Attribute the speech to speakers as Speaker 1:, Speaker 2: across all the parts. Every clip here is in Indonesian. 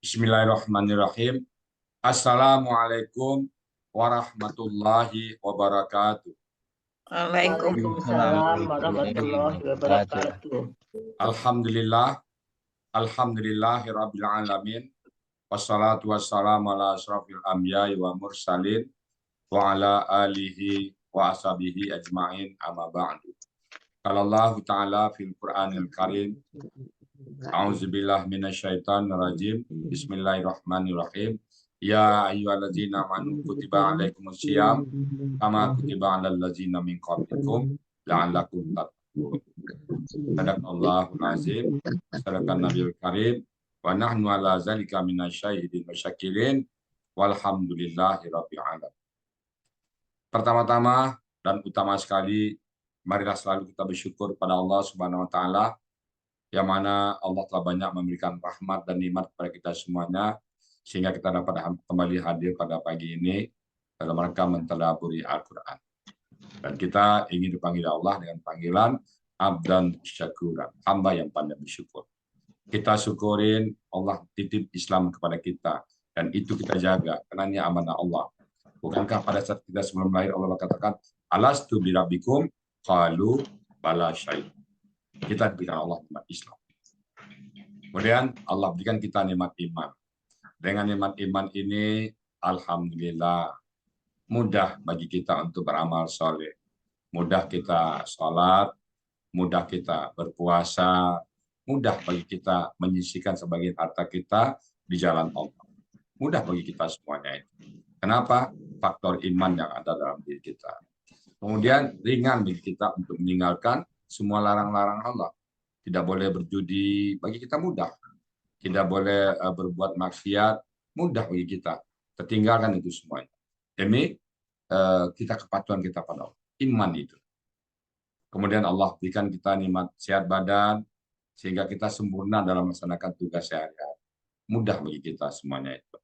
Speaker 1: Bismillahirrahmanirrahim. Assalamualaikum warahmatullahi wabarakatuh.
Speaker 2: Waalaikumsalam warahmatullahi wabarakatuh.
Speaker 1: Alhamdulillah, alhamdulillahirabbil alamin. Wassalatu wassalamu ala asrofil anbiya'i wa mursalin wa ala alihi wa ashabihi ajma'in amma ba'du. Qala Allah Ta'ala fil Qur'anil Karim. A'udzubillahi minasyaitonir rajim. Bismillahirrahmanirrahim. Ya ayyuhalladzina amanu kutiba alaikumus syiyam kama kutiba alal ladzina min qablikum la'allakum tattaqun. Sadaqallahul azim. Sadaqan nabiyul karim. Wa nahnu ala zalika minasyahidin wa syakirin. Walhamdulillahi rabbil alamin. Pertama-tama dan utama sekali, marilah selalu kita bersyukur pada Allah Subhanahu wa taala, yang mana Allah telah banyak memberikan rahmat dan nikmat kepada kita semuanya, sehingga kita dapat kembali hadir pada pagi ini dalam rangka mentadabburi Al-Quran. Dan kita ingin dipanggil Allah dengan panggilan abdan syakuran, hamba yang pandai bersyukur. Kita syukurin Allah titip Islam kepada kita, dan itu kita jaga, karena ini amanah Allah. Bukankah pada saat kita sebelum lahir Allah katakan, alastu birabbikum, qalu bala syahid. Kita diberikan Allah nikmat Islam. Kemudian Allah berikan kita nikmat iman. Dengan nikmat iman ini, alhamdulillah, mudah bagi kita untuk beramal soleh. Mudah kita sholat, mudah kita berpuasa, mudah bagi kita menyisihkan sebagian harta kita di jalan Allah. Mudah bagi kita semuanya itu. Kenapa? Faktor iman yang ada dalam diri kita. Kemudian ringan bagi kita untuk meninggalkan semua larang-larang Allah. Tidak boleh berjudi, bagi kita mudah. Tidak boleh berbuat maksiat, mudah bagi kita. Tertinggalkan itu semuanya. Demi kita kepatuhan kita pada Allah. Iman itu. Kemudian Allah berikan kita nikmat sehat badan, sehingga kita sempurna dalam melaksanakan tugas sehari-hari. Mudah bagi kita semuanya itu.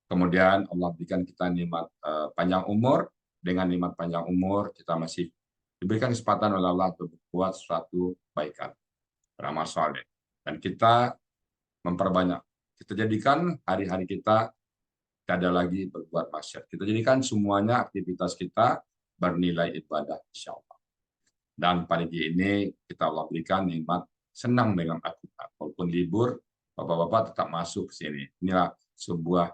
Speaker 1: Kemudian Allah berikan kita nikmat panjang umur. Dengan nikmat panjang umur, kita masih diberikan kesempatan oleh Allah untuk berbuat suatu kebaikan, beramal soleh. Dan kita memperbanyak. Kita jadikan hari-hari kita tidak ada lagi berbuat maksiat. Kita jadikan semuanya aktivitas kita bernilai ibadah, insya Allah. Dan pagi ini kita Allah berikan nikmat senang dengan Al-Quran. Walaupun libur, bapak-bapak tetap masuk ke sini. Inilah sebuah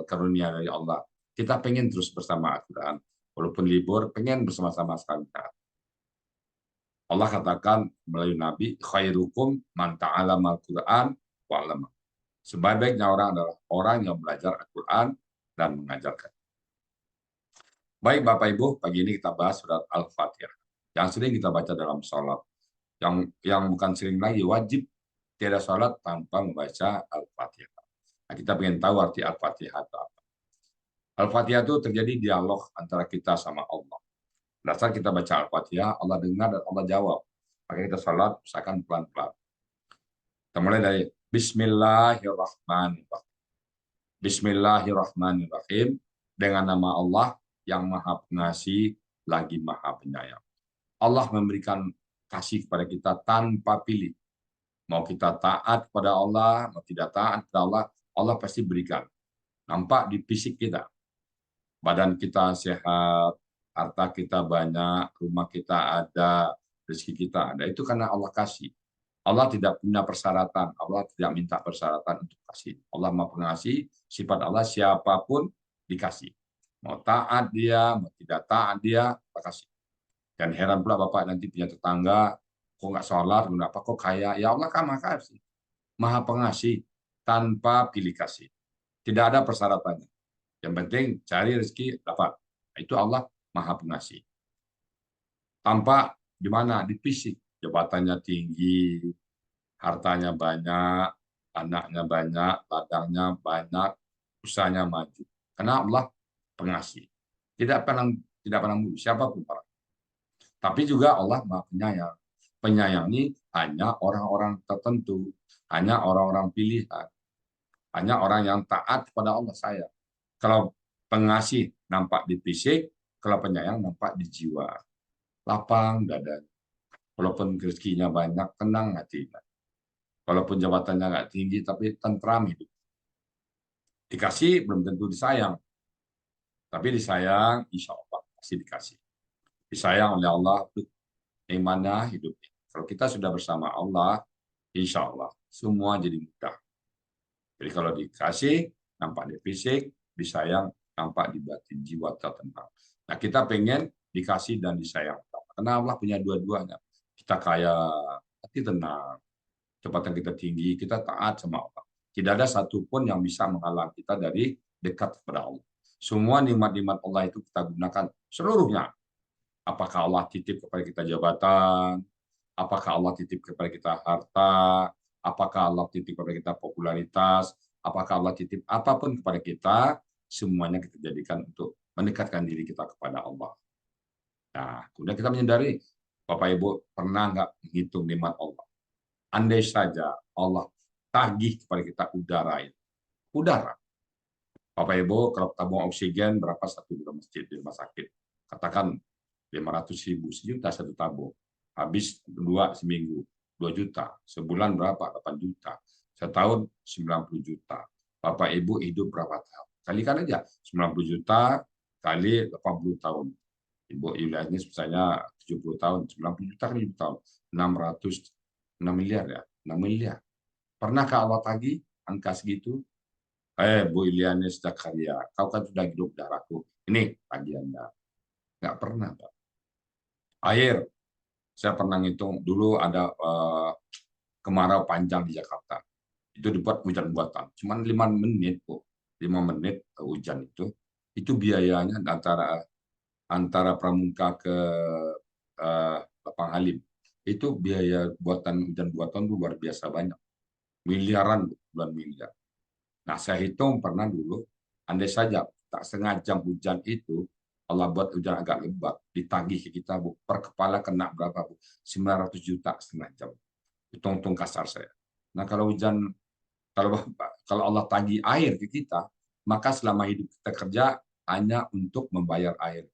Speaker 1: karunia dari Allah. Kita pengen terus bersama Al-Quran. Walaupun libur, pengen bersama-sama sekali. Allah katakan melalui Nabi, khairukum man ta'allama al-Quran wa 'allama. Sebaik-baiknya orang adalah orang yang belajar Al-Quran dan mengajarkan. Baik Bapak Ibu, pagi ini kita bahas surat Al-Fatihah. Yang sering kita baca dalam sholat. Yang bukan sering lagi, wajib tiada sholat tanpa membaca Al-Fatihah. Nah, kita ingin tahu arti Al-Fatihah itu apa. Al-Fatihah itu terjadi dialog antara kita sama Allah. Pada saat kita baca Al-Fatihah, Allah dengar dan Allah jawab. Maka kita salat, misalkan pelan-pelan. Kita mulai dari Bismillahirrahmanirrahim. Bismillahirrahmanirrahim. Dengan nama Allah yang Maha Pengasih lagi Maha Penyayang. Allah memberikan kasih kepada kita tanpa pilih. Mau kita taat kepada Allah, mau tidak taat kepada Allah, Allah pasti berikan. Nampak di fisik kita. Badan kita sehat, harta kita banyak, rumah kita ada, rezeki kita ada. Itu karena Allah kasih. Allah tidak punya persyaratan. Allah tidak minta persyaratan untuk kasih. Allah Maha Pengasih, sifat Allah siapapun dikasih. Mau taat dia, mau tidak taat dia, Allah kasih. Dan heran pula Bapak nanti punya tetangga, kok nggak sholat, kenapa kok kaya? Ya Allah kan Maha Kasih. Maha Pengasih, tanpa pilih kasih. Tidak ada persyaratannya. Yang penting cari rezeki dapat. Itu Allah Maha Pengasih. Tanpa gimana di fisik, jabatannya tinggi, hartanya banyak, anaknya banyak, ladangnya banyak, usahanya maju. Karena Allah Pengasih. Tidak pernah mulu siapapun para. Tapi juga Allah Maha Penyayang. Penyayang ini hanya orang-orang tertentu, hanya orang-orang pilihan, hanya orang yang taat kepada Allah saya. Kalau pengasih nampak di fisik, kalau penyayang nampak di jiwa. Lapang dada. Walaupun rezekinya banyak, tenang hatinya. Walaupun jabatannya nggak tinggi, tapi tentram hidup. Dikasih belum tentu disayang, tapi disayang insya Allah pasti dikasih. Disayang oleh Allah untuk imannya hidupnya. Kalau kita sudah bersama Allah, insya Allah semua jadi mudah. Jadi kalau dikasih, nampak di fisik, disayang, nampak di batin, jiwa tertenang. Nah, kita pengen dikasih dan disayang. Karena Allah punya dua-duanya. Kita kaya, hati tenang, kecepatan kita tinggi, kita taat sama Allah. Tidak ada satupun yang bisa menghalang kita dari dekat kepada Allah. Semua nikmat-nikmat Allah itu kita gunakan seluruhnya. Apakah Allah titip kepada kita jabatan, apakah Allah titip kepada kita harta, apakah Allah titip kepada kita popularitas, apakah Allah titip apapun kepada kita, semuanya kita jadikan untuk mendekatkan diri kita kepada Allah. Nah, kemudian kita menyadari, Bapak Ibu pernah nggak menghitung nikmat Allah? Andai saja Allah tagih kepada kita udara. Bapak Ibu, kalau tabung oksigen berapa satu di masjid, di rumah sakit? Katakan 500.000, sejuta satu tabung. Habis 2 seminggu, 2 juta. Sebulan berapa? 8 juta. Setahun 90 juta. Bapak Ibu hidup berapa tahun? Kalikan aja 90 juta kali 80 tahun. Ibu Yuliani misalnya 70 tahun, 90 juta kali 70 tahun. 6 miliar ya, 6 miliar. Pernahkah Allah tagih angka segitu? Bu Ilianis Zakaria, kau kan sudah hidup darahku. Ini tagihannya. Nggak pernah, Pak. Air, saya pernah ngitung dulu ada kemarau panjang di Jakarta. Itu dibuat hujan buatan. Cuman 5 menit, Bu. 5 menit hujan itu biayanya antara Pramuka ke Lapang Halim. Itu biaya buatan hujan buatan itu luar biasa banyak. Miliaran, bulan miliar. Nah, saya hitung pernah dulu, andai saja tak setengah jam hujan itu, Allah buat hujan agak lebat, ditagih kita, Bu, per kepala kena berapa, Bu? 900 juta setengah jam. Hitung-hitung kasar saya. Nah, kalau kalau Allah tagih air ke kita, maka selama hidup kita kerja hanya untuk membayar air.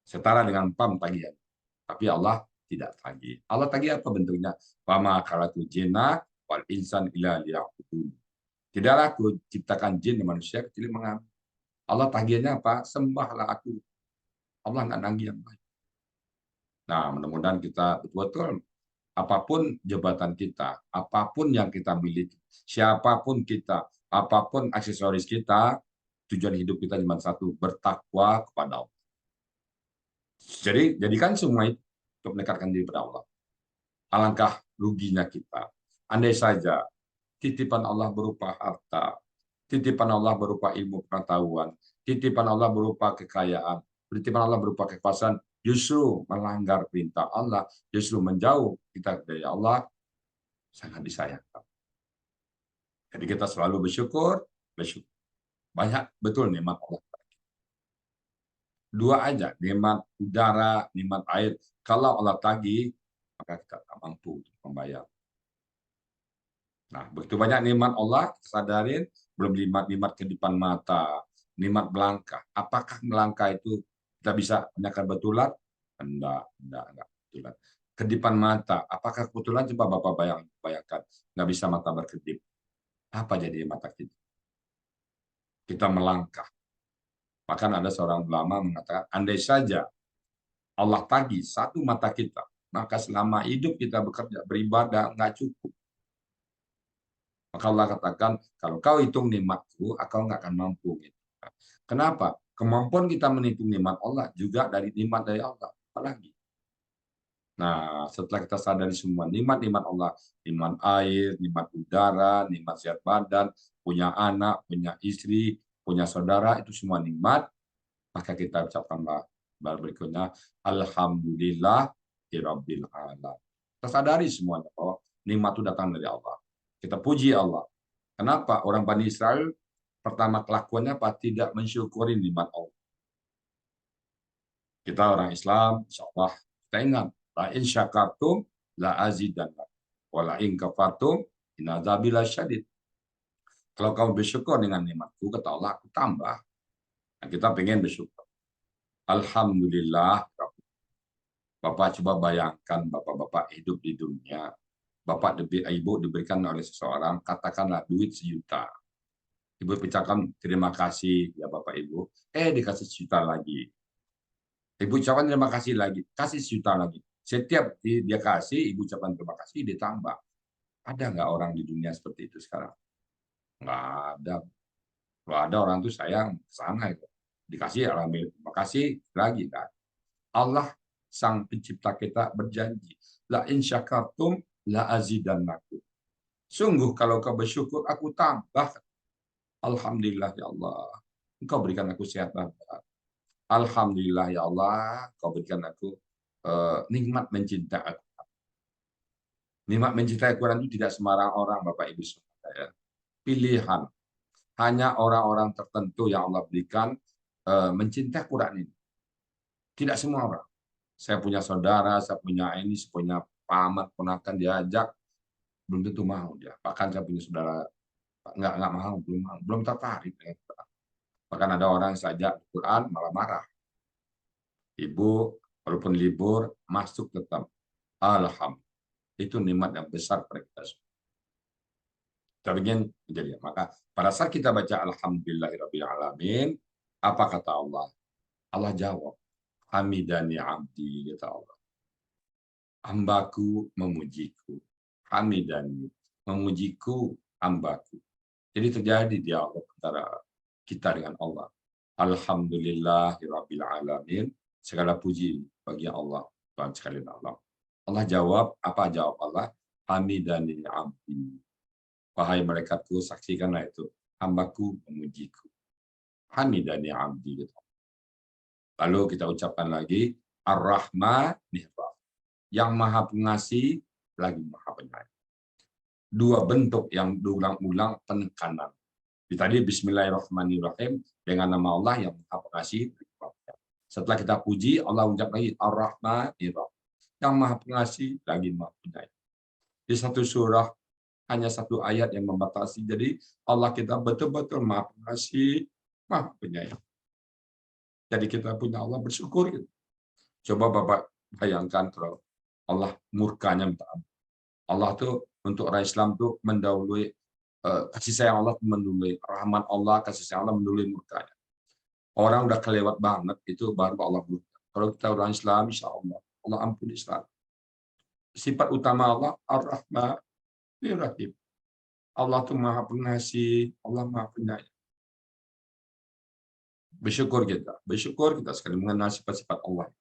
Speaker 1: Setara dengan PAM tagihan. Tapi Allah tidak tagih. Allah tagih apa bentuknya? Fama khalaqtu jinna wal insan illa liya'budun. Tidaklah aku ciptakan jin dan manusia kecuali mengaku. Allah tagihannya apa? Sembahlah aku. Allah nggak nagih yang baik. Nah, mudah-mudahan kita betul-betul apapun jabatan kita, apapun yang kita miliki, siapapun kita, apapun aksesoris kita, tujuan hidup kita cuma satu, bertakwa kepada Allah. Jadi, jadikan semua itu untuk mendekatkan diri kepada Allah. Alangkah ruginya kita. Andai saja titipan Allah berupa harta, titipan Allah berupa ilmu pengetahuan, titipan Allah berupa kekayaan, titipan Allah berupa kekuasaan, justru melanggar perintah Allah, justru menjauh kita dari Allah, sangat disayangkan. Jadi kita selalu bersyukur. Banyak betul nikmat Allah. Dua aja, nikmat udara, nikmat air. Kalau Allah tagih, maka kita tak mampu untuk membayar. Nah, begitu banyak nikmat Allah, sadarin belum nikmat ke depan mata, nikmat melangkah. Apakah melangkah itu kita bisa menyaksikan betulan? Enggak betulan. Kedipan mata, apakah kebetulan? Coba Bapak bayangkan, nggak bisa mata berkedip. Apa jadi mata kita? Kita melangkah. Bahkan ada seorang ulama mengatakan, andai saja Allah tagih satu mata kita, maka selama hidup kita bekerja, beribadah, nggak cukup. Maka Allah katakan, kalau kau hitung nikmatku, kau nggak akan mampu. Kenapa? Kemampuan kita menghitung nikmat Allah juga dari nikmat dari Allah. Apalagi. Nah, setelah kita sadari semua nikmat-nikmat Allah, nikmat air, nikmat udara, nikmat sehat badan, punya anak, punya istri, punya saudara, itu semua nikmat, maka kita ucapkanlah berikutnya, Alhamdulillah, Rabbil Alamin. Kita sadari semuanya bahwa nikmat itu datang dari Allah. Kita puji Allah. Kenapa? Orang Bani Israel pertama kelakuannya apa? Tidak mensyukuri nikmat Allah. Kita orang Islam, insya Allah, kita ingat, la in syakartum la azidannakum wa la in kafartum in adzabi lasyadid. Kalau kamu bersyukur dengan nikmatku, kata Allah, aku tambah. Nah, kita pengen bersyukur. Alhamdulillah. Bapak coba bayangkan bapak-bapak hidup di dunia. Bapak ibu diberikan oleh seseorang, katakanlah duit 1 juta. Ibu ucapkan terima kasih ya Bapak Ibu. Dikasih sejuta lagi. Ibu ucapkan terima kasih lagi, kasih sejuta lagi. Setiap dia kasih, ibu ucapkan terima kasih, ditambah. Ada nggak orang di dunia seperti itu sekarang? Nggak ada. Kalau ada orang tuh sayang ke sana itu. Dikasih alhamdulillah, terima kasih lagi kan. Allah sang pencipta kita berjanji, la in syakartum la azidannakum. Sungguh kalau kau bersyukur aku tambah. Alhamdulillah ya Allah. Engkau berikan aku sehat dan sehat. Alhamdulillah ya Allah, kau berikan aku nikmat mencintai aku. Nikmat mencintai Al-Quran itu tidak sembarang orang, Bapak Ibu saudara. Pilihan. Hanya orang-orang tertentu yang Allah berikan mencintai Quran ini. Tidak semua orang. Saya punya saudara, saya punya ini, saya punya paman, ponakan diajak, belum tentu mau dia. Bahkan saya punya saudara nggak mau, belum tertarik. Bahkan ada orang yang sajak Quran malah marah. Ibu, walaupun libur, masuk tetap. Alhamdulillah. Itu nikmat yang besar pada kita semua. Kita ingin menjadi. Maka pada saat kita baca Alhamdulillahirabbil alamin, apa kata Allah? Allah jawab, Hamidani abdi, kata Allah. Hambaku memujiku. Hamidani, memujiku hambaku. Jadi terjadi dialog antara kita dengan Allah. Alhamdulillahirabbil alamin. Segala puji bagi Allah, Tuhan sekalian Allah. Allah jawab, apa jawab Allah? Hamidani abdi. Wahai malaikatku, saksikanlah itu. Hambaku memujiku. Hamidani abdi. Lalu kita ucapkan lagi, Ar-Rahman, yang maha pengasih, lagi maha penyayang. Dua bentuk yang diulang-ulang penekanan. Tadi Bismillahirrahmanirrahim, dengan nama Allah yang maha pengasih. Setelah kita puji, Allah ucap lagi, Ar-Rahman, yang maha pengasih, lagi maha penyayang. Di satu surah, hanya satu ayat yang membatasi. Jadi Allah kita betul-betul maha pengasih, maha penyayang. Jadi kita punya Allah bersyukur. Gitu. Coba Bapak bayangkan kalau Allah murkanya minta ampun. Allah tuh untuk orang Islam tuh mendahului kasih sayang Allah mendahului rahmat Allah, kasih sayang Allah mendahului murkanya. Orang udah kelewat banget itu baru Allah murka. Kalau kita orang Islam, insya Allah Allah ampuni Islam. Sifat utama Allah Ar-Rahman Ar-Rahim. Allah tuh maha pengasih, Allah maha penyayang. Bersyukur kita sekali mengenal sifat-sifat Allah.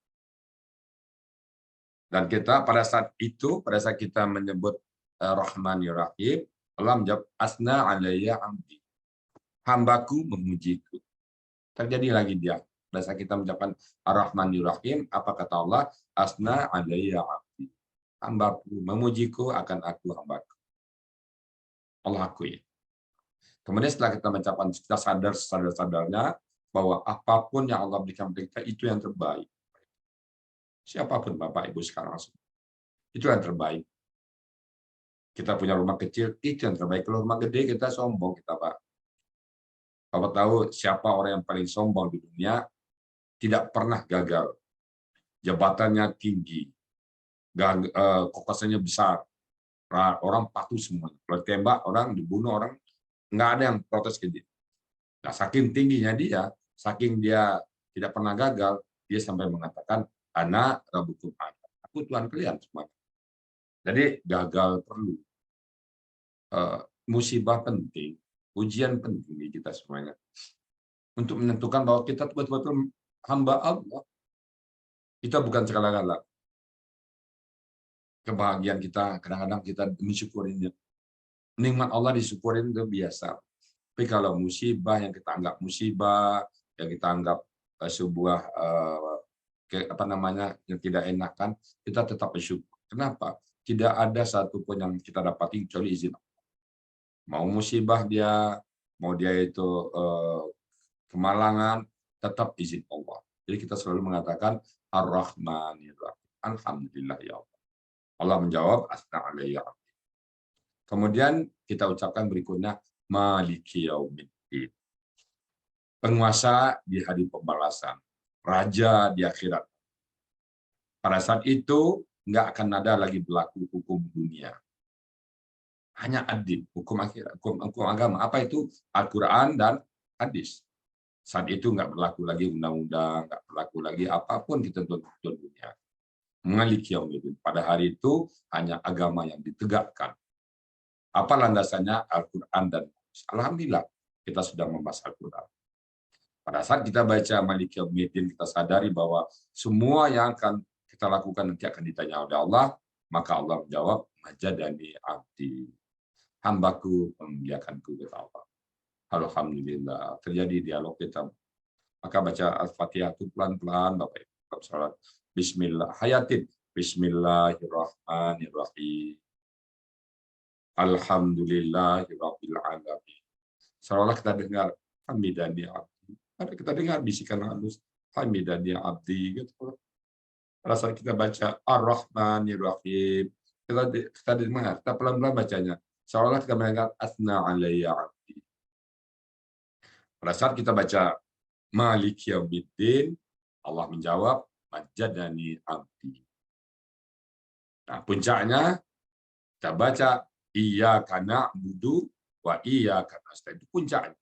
Speaker 1: Dan kita pada saat itu, pada saat kita menyebut Rahmanir-Rahim, Allah menjawab, Asna alayya amdi. Hambaku memujiku. Terjadi lagi dia. Pada saat kita mengucapkan Ar-Rahmanir-Rahim, apa kata Allah? Asna alayya amdi. Hambaku memujiku akan aku hambaku. Allah akui. Kemudian setelah kita mengucapkan, kita sadar-sadarnya bahwa apapun yang Allah berikan kita itu yang terbaik. Siapapun Bapak Ibu sekarang, itu yang terbaik. Kita punya rumah kecil, itu yang terbaik. Kalau rumah gede kita sombong, kita Pak. Bapak tahu siapa orang yang paling sombong di dunia, tidak pernah gagal. Jabatannya tinggi, kokosannya besar, orang patuh semua. Kalau tembak orang, dibunuh orang, nggak ada yang protes ke dia. Nah, saking tingginya dia, saking dia tidak pernah gagal, dia sampai mengatakan, Ana rabbukum a'lam. Aku Tuhan kalian semua. Jadi gagal perlu. Musibah penting, ujian penting di kita semuanya. Untuk menentukan bahwa kita betul-betul hamba Allah. Kita bukan segala-gala. Kebahagiaan kita, kadang-kadang kita mensyukurinya. Nikmat Allah disyukurin itu biasa. Tapi kalau musibah yang kita anggap musibah, yang kita anggap sebuah yang tidak enakan, kita tetap bersyukur. Kenapa? Tidak ada satupun yang kita dapati kecuali izin Allah. Mau musibah dia, mau dia itu kemalangan, tetap izin Allah. Jadi kita selalu mengatakan Ar-Rahmanir-Rahim. Alhamdulillah ya Allah. Allah menjawab asna alayya. Kemudian kita ucapkan berikutnya Maliki yaumiddin. Penguasa di hari pembalasan, raja di akhirat. Pada saat itu nggak akan ada lagi berlaku hukum dunia. Hanya ad-din, hukum akhirat, hukum agama. Apa itu? Al-Quran dan hadis. Saat itu nggak berlaku lagi undang-undang, nggak berlaku lagi apapun ketentuan dunia. Maliki yaumiddin. Pada hari itu hanya agama yang ditegakkan. Apa landasannya? Al-Quran dan hadis. Alhamdulillah kita sudah membahas Al-Quran. Pada saat kita baca Maliki yaumiddin, kita sadari bahwa semua yang akan kita lakukan nanti akan ditanya oleh Allah, maka Allah menjawab, majadani abdi. Hambaku memuliakanku, kata Allah. Alhamdulillah. Terjadi dialog kita. Maka baca Al-Fatihah itu pelan-pelan, Bapak Ibu. Salat. Bismillah. Hayatin. Bismillahirrahmanirrahim. Alhamdulillahirabbil alamin. Seolah kita dengar hamidani abdi. Ada kita dengar bisikan halus hamidani abdi gitu. Pada saat kita baca Ar-Rahmanir-Rahim, kita dengar, kita pelan-pelan bacanya. Seolah kita mendengar asna alayya abdi. Pada saat kita baca Maliki yaumiddin, Allah menjawab majadani abdi. Nah, puncaknya kita baca iyyaka na'budu wa iyyaka nasta'in. Itu puncaknya.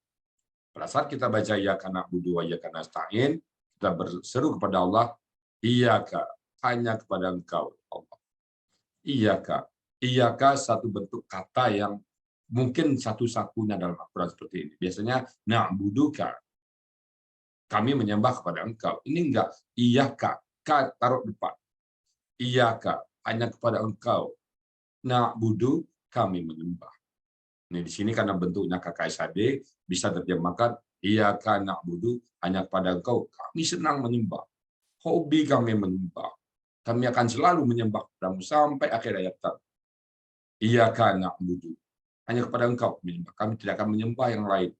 Speaker 1: Pada saat kita baca iyyaka na'budu wa iyyaka nasta'in, kita berseru kepada Allah, iyyaka, hanya kepada Engkau, Allah. Iyyaka. Iyyaka satu bentuk kata yang mungkin satu-satunya dalam Al-Quran seperti ini. Biasanya na'buduka, kami menyembah kepada Engkau. Ini enggak iyyaka, ka taruh depan. Iyyaka, hanya kepada Engkau. Na'budu, kami menyembah. Ini di sini karena bentuknya KKSAD bisa terjemahkan iyyaka na'budu, hanya kepada Engkau kami senang menyembah. Hobi kami menyembah. Kami akan selalu menyembah kepadamu sampai akhir hayat kami. Iyyaka na'budu, hanya kepada Engkau menyembah. Kami tidak akan menyembah yang lain.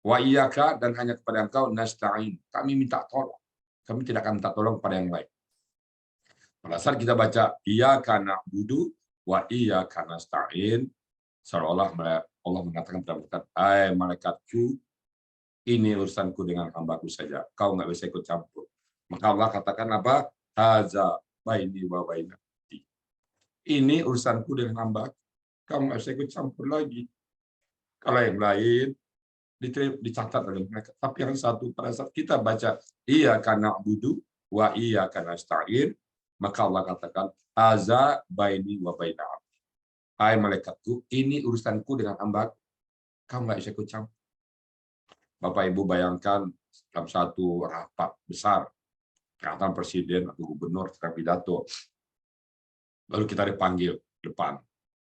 Speaker 1: Wa iyyaka, dan hanya kepada Engkau nasta'in. Kami minta tolong. Kami tidak akan minta tolong kepada yang lain. Pada saat kita baca iyyaka na'budu wa iyyaka nasta'in, seolah Allah mengatakan kepada malaikat, hai malaikatku, ini urusanku dengan hambaku saja. Kau nggak bisa ikut campur. Maka Allah katakan apa? Haza baini wa baina abdi. Ini urusanku dengan hamba. Kau nggak bisa ikut campur lagi. Kalau yang lain dicatat oleh mereka. Tapi yang satu, pada saat kita baca iyyaka na'budu wa iyyaka nasta'in, maka Allah katakan haza baini wa baina abdi. Hai malaikatku, ini urusanku dengan hamba. Kamu nggak bisa ikut campur. Bapak Ibu bayangkan dalam satu rapat besar, katakan presiden atau gubernur sedang pidato, lalu kita dipanggil depan,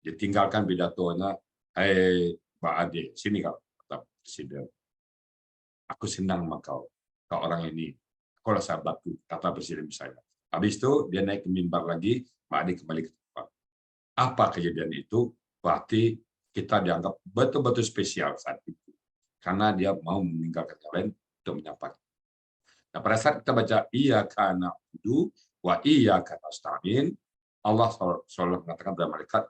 Speaker 1: ditinggalkan pidatonya, hai Mbak Ade, sini kata presiden. Aku senang sama kau orang ini, kau lah sahabatku, kata presiden misalnya. Habis itu dia naik ke mimbar lagi, Mbak Ade kembali ke tempat. Apa kejadian itu? Berarti kita dianggap betul-betul spesial saat itu. Karena dia mau meninggalkan yang lain untuk menyapa. Nah, pada saat kita baca iyyaka na'budu wa iyyaka nasta'in, Allah selalu mengatakan kepada malaikat,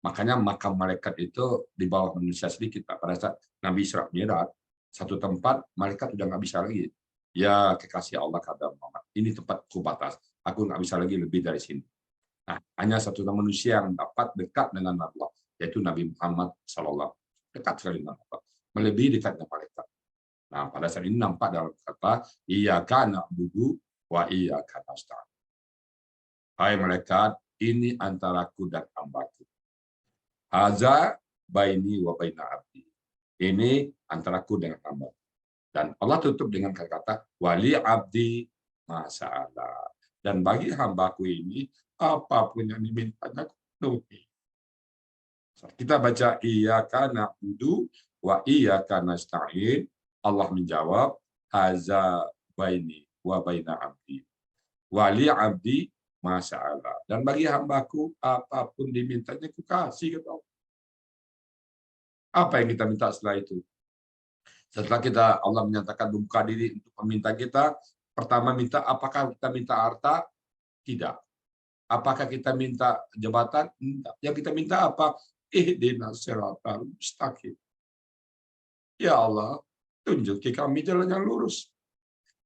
Speaker 1: makanya makam malaikat itu di bawah manusia sedikit. Pada saat Nabi Isra Mi'raj, satu tempat malaikat udah nggak bisa lagi. Ya kekasih Allah kata Muhammad, ini tempatku batas, aku nggak bisa lagi lebih dari sini. Nah, hanya satu manusia yang dapat dekat dengan Allah, yaitu Nabi Muhammad SAW. Dekat sekali dengan Allah, melebihi dekatnya malaikat. Nah, pada saat ini nampak dalam kata iyyaka na'budu wa iyyaka nasta'in. Hai malaikat, ini antaraku dan hambaku. Haza baini wa baina abdi. Ini antaraku dengan hamba. Dan Allah tutup dengan kata-kata wali abdi masa'ala. Dan bagi hambaku ini, apapun yang dimintanya aku penuhi. Kita baca iyyaka na'budu wa iyyaka nasta'in. Allah menjawab haza baini wa baina abdi. Wali abdi masa'ala. Dan bagi hambaku, apapun dimintanya aku kasih. Apa yang kita minta setelah itu? Setelah Allah menyatakan buka diri untuk meminta kita, pertama minta, apakah kita minta harta? Tidak. Apakah kita minta jabatan? Tidak. Yang kita minta apa? Ihdinas siratal mustaqim. Ya Allah, tunjuki kami jalan yang lurus.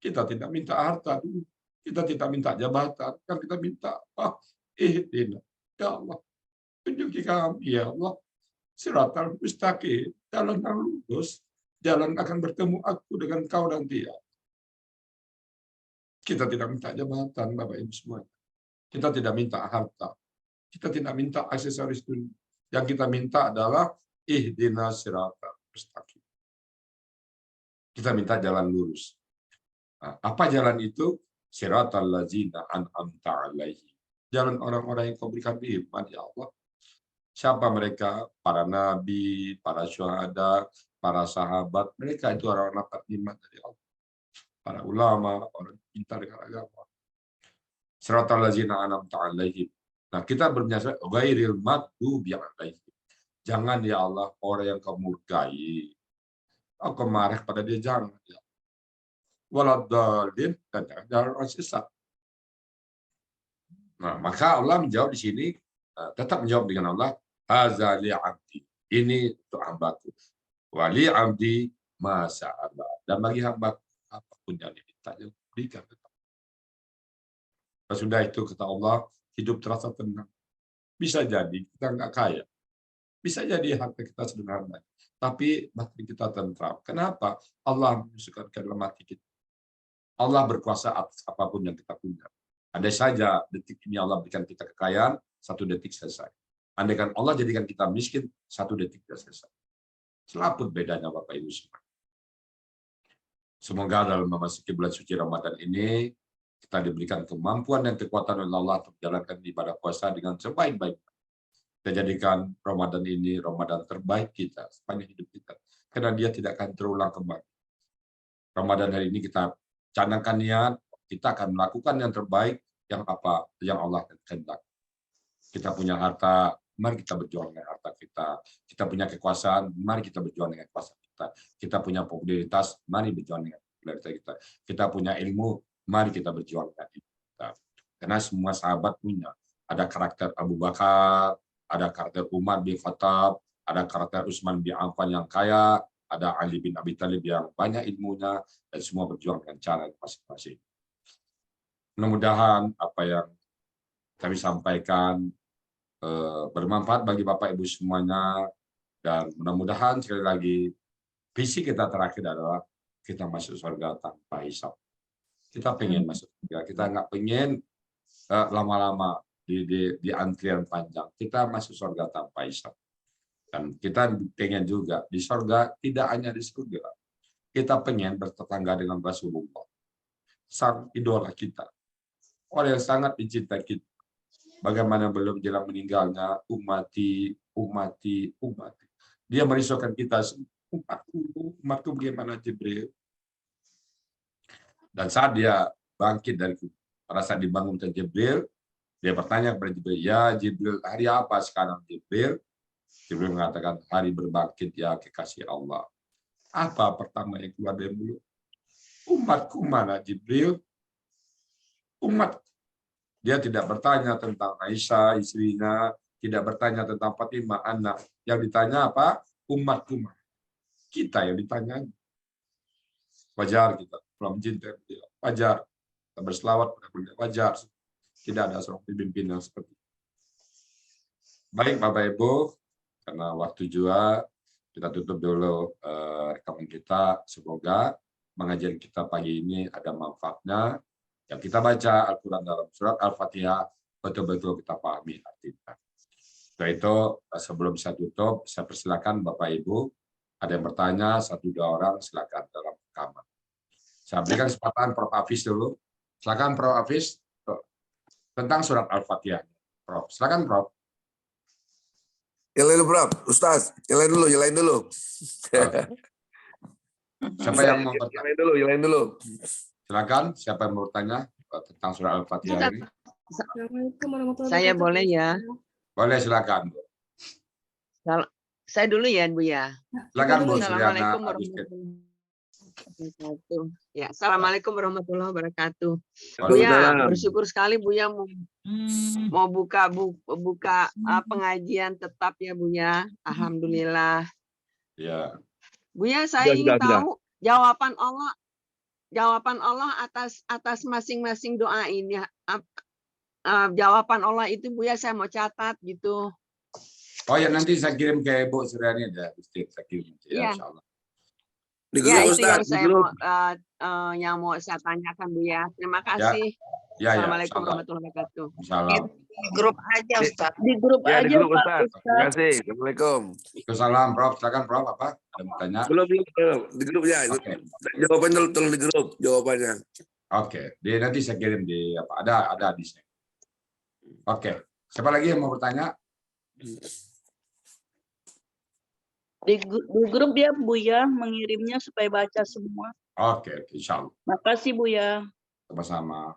Speaker 1: Kita tidak minta harta dulu. Kita tidak minta jabatan. Kan kita minta ihdinas. Ya Allah, Tunjuki kami ya Allah siratal mustaqim, jalan yang lurus, jalan akan bertemu aku dengan kau dan dia. Kita tidak minta jabatan, Bapak Ibu semua. Kita tidak minta harta. Kita tidak minta aksesoris dunia. Yang kita minta adalah ihdinas siratal mustaqim. Kita minta jalan lurus. Nah, apa jalan itu? Siratal ladzina an'amta alaihim. Jalan orang-orang yang kau berikan nikmat ya Allah. Siapa mereka? Para nabi, para syuhada, para sahabat. Mereka itu orang-orang dapat nikmat dari Allah. Para ulama, orang pintar dengan agama. Siratal ladzina an'amta alaihim. Nah, kita berbiasa ghairil maghdubi alaihim. Jangan ya Allah orang yang kau murkai. Kau marah pada dia, jangan ya. Waladhdallin, dan jangan orang sesat. Nah, maka Allah menjawab di sini, tetap menjawab dengan Allah, haza li abdi. Ini untuk hambaku. Wali abdi masa Allah. Dan bagi hambaku apapun yang diminta, dia berikan. Sudah itu kata Allah, hidup terasa tenang. Bisa jadi kita nggak kaya. Bisa jadi harta kita sederhana. Tapi batin kita tentram. Kenapa? Allah menyusukan ke dalam hati kita. Allah berkuasa atas apapun yang kita punya. Andai saja detik ini Allah berikan kita kekayaan, 1 detik selesai. Andaikan Allah jadikan kita miskin, 1 detik sudah selesai. Selaput bedanya Bapak Ibu semua. Semoga dalam memasuki bulan suci Ramadan ini, kita diberikan kemampuan dan kekuatan oleh Allah untuk menjalankan ibadah puasa dengan sebaik-baiknya. Kita jadikan Ramadan ini Ramadan terbaik kita sepanjang hidup kita. Karena dia tidak akan terulang kembali. Ramadan hari ini kita canangkan niat, kita akan melakukan yang terbaik yang Allah kehendaki. Kita punya harta, mari kita berjuang dengan harta kita. Kita punya kekuasaan, mari kita berjuang dengan kekuasaan kita. Kita punya popularitas, mari berjuang dengan popularitas kita. Kita punya ilmu, mari kita berjuang dengan ilmu kita. Karena semua sahabat punya. Ada karakter Abu Bakar, ada karakter Umar bin Khattab, ada karakter Utsman bin Affan yang kaya, ada Ali bin Abi Thalib yang banyak ilmunya, dan semua berjuang dengan cara masing-masing. Mudah-mudahan apa yang kami sampaikan bermanfaat bagi Bapak Ibu semuanya, dan mudah-mudahan sekali lagi visi kita terakhir adalah kita masuk surga tanpa hisab. Kita pengen masuk surga, kita nggak pengen lama-lama di antrian panjang. Kita masuk surga tanpa hisab. Dan kita pengen juga di surga, tidak hanya di surga, kita pengen bertetangga dengan Rasulullah, sang idola kita, orang yang sangat mencintai kita. Bagaimana belum jelang meninggalnya, umati. Dia merisaukan kita, umatku bagaimana Jibril. Dan saat dia bangkit dari pada saat dibangun oleh Jibril, dia bertanya kepada Jibril, ya Jibril, hari apa sekarang Jibril? Jibril mengatakan, hari berbangkit ya kekasih Allah. Apa pertama yang keluar dari mulut? Umatku mana Jibril? Umat. Dia tidak bertanya tentang Aisyah, istrinya, tidak bertanya tentang Fatimah, anak. Yang ditanya apa? Umatku mana? Kita yang ditanya. Wajar kita kalau mencintai beliau. Wajar. Kita berselawat pada beliau. Wajar. Tidak ada seorang pemimpin yang seperti itu. Baik Bapak Ibu, karena waktu juga, kita tutup dulu rekaman kita. Semoga pengajian kita pagi ini ada manfaatnya. Yang kita baca Al-Quran dalam surat Al-Fatihah, betul-betul kita pahami artinya. Setelah itu, sebelum saya tutup, saya persilakan Bapak Ibu, ada yang bertanya, 1-2 orang, silakan dalam rekaman. Saya berikan kesempatan Prof. Hafiz dulu. Silakan Prof. Hafiz, tentang surat Al-Fatihah. Prof. Silakan Prof.
Speaker 3: Nyalain dulu, Prof. Ustaz, nyalain dulu.
Speaker 1: Siapa yang mau bertanya?
Speaker 3: Nyalain dulu.
Speaker 1: Silakan, siapa yang mau bertanya tentang surat Al-Fatihah ini?
Speaker 4: Saya boleh ya?
Speaker 1: Boleh, silakan.
Speaker 4: Saya dulu ya, Bu ya.
Speaker 1: Silakan Bu.
Speaker 4: Assalamualaikum warahmatullahi wabarakatuh. Ya, Assalamualaikum warahmatullahi wabarakatuh. Bu ya, bersyukur sekali Bu ya mau buka pengajian tetap ya Bu ya. Alhamdulillah.
Speaker 1: Ya.
Speaker 4: Bu ya, saya ingin tahu jawaban Allah atas masing-masing doa ini. Jawaban Allah itu Bu ya, saya mau catat gitu.
Speaker 1: Oh ya, nanti saya kirim ke Ibu Suryani ya, Ustaz, saya kirim nanti ya,
Speaker 4: Iya.
Speaker 1: insyaallah.
Speaker 3: Di
Speaker 4: Ya,
Speaker 3: grup
Speaker 4: itu yang
Speaker 3: Ustaz, di
Speaker 4: saya
Speaker 3: grup.
Speaker 4: mau saya tanyakan Bu ya. Terima
Speaker 1: Ya,
Speaker 4: kasih.
Speaker 1: ya,
Speaker 4: Assalamualaikum
Speaker 1: insyaallah.
Speaker 4: warahmatullahi wabarakatuh.
Speaker 1: Insyaallah.
Speaker 2: Di grup aja Ustaz.
Speaker 5: Di grup
Speaker 3: Ya di
Speaker 5: aja
Speaker 3: grup
Speaker 5: Pak
Speaker 3: Ustaz. Terima
Speaker 5: Ustaz.
Speaker 3: kasih. Assalamualaikum.
Speaker 1: Waalaikumsalam, Prof. Silakan, Prof. Apa? Ada mau tanya?
Speaker 3: Belum di grup ya.
Speaker 1: Oke.
Speaker 3: Jawabannya dulu tolong di grup jawabannya.
Speaker 1: Oke. Nanti saya kirim di apa? Ada hadisnya. Oke. Siapa lagi yang mau bertanya?
Speaker 5: Di grup dia Buya mengirimnya supaya baca semua.
Speaker 1: Oke, insyaallah.
Speaker 5: Makasih Buya.
Speaker 1: Sama-sama.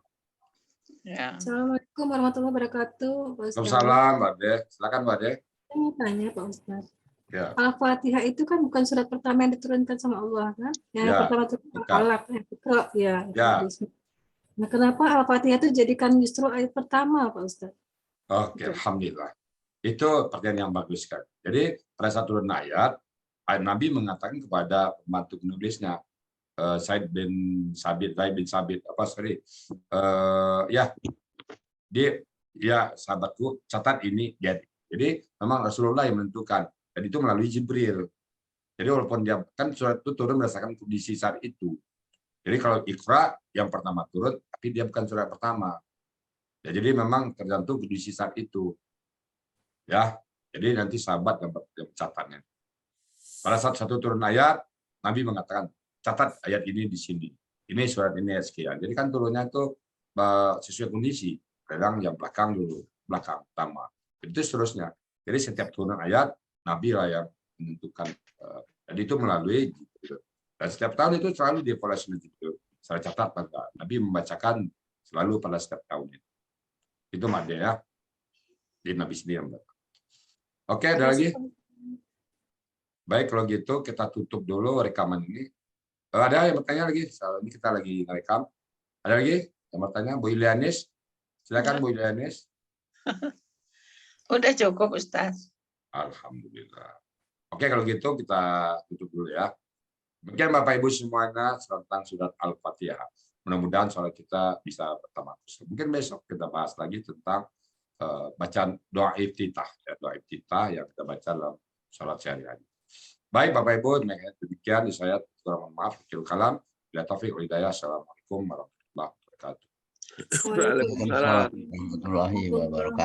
Speaker 2: Ya.
Speaker 6: Assalamualaikum warahmatullahi wabarakatuh, Pak Ustaz.
Speaker 1: Waalaikumsalam, Mbak De. Silakan, Mbak De.
Speaker 6: Saya mau tanya, Pak Ustaz.
Speaker 1: Ya.
Speaker 6: Al-Fatihah itu kan bukan surat pertama yang diturunkan sama Allah, kan? Yang
Speaker 1: Ya,
Speaker 6: pertama itu
Speaker 1: bukan.
Speaker 6: Al-Alaq, Iqra, ya.
Speaker 1: Ya.
Speaker 6: Nah, kenapa Al-Fatihah itu jadikan justru ayat pertama, Pak Ustaz?
Speaker 1: Oke, alhamdulillah. Itu pertanyaan yang bagus kan. Jadi pada saat turun ayat Nabi mengatakan kepada pembantu penulisnya, Zaid bin Sabit, sahabatku, catat ini. Jadi memang Rasulullah yang menentukan, dan itu melalui Jibril. Jadi walaupun dia kan surat itu turun berdasarkan kondisi saat itu. Jadi kalau Iqra yang pertama turun, tapi dia bukan surat pertama. Ya, jadi memang tergantung kondisi saat itu. Ya, jadi nanti sahabat yang mencatatnya. Pada saat satu turun ayat, Nabi mengatakan, catat ayat ini di sini. Ini surat ini ayat sekian. Jadi kan turunnya itu sesuai kondisi. Kadang yang belakang dulu, belakang pertama. Itu seterusnya. Jadi setiap turun ayat, Nabi lah yang menentukan. Dan itu melalui Jibril. Dan setiap tahun itu selalu dievaluasi Jibril. Saya catat pada Nabi membacakan selalu pada setiap tahunnya. Itu Made ya. Di Nabi sendiri. Oke, ada lagi? Baik, kalau gitu kita tutup dulu rekaman ini. Ada yang bertanya lagi? Ini kita lagi rekam. Ada lagi yang bertanya? Bu Ilianis? Silakan Bu Ilianis.
Speaker 2: Udah cukup Ustaz.
Speaker 1: Alhamdulillah. Oke, kalau gitu kita tutup dulu ya. Mungkin Bapak Ibu semuanya tentang surat Al-Fatihah. Mudah-mudahan soal kita bisa bertamak. Mungkin besok kita bahas lagi tentang bacaan doa iftitah, ya, doa iftitah yang kita baca dalam sholat sehari-hari. Baik Bapak Ibu, demikian di saya kurang maaf kecil kalam. Bila taufik wal hidayah. Assalamualaikum warahmatullahi wabarakatuh.
Speaker 3: Waalaikumsalam.
Speaker 7: Warahmatullahi wabarakatuh.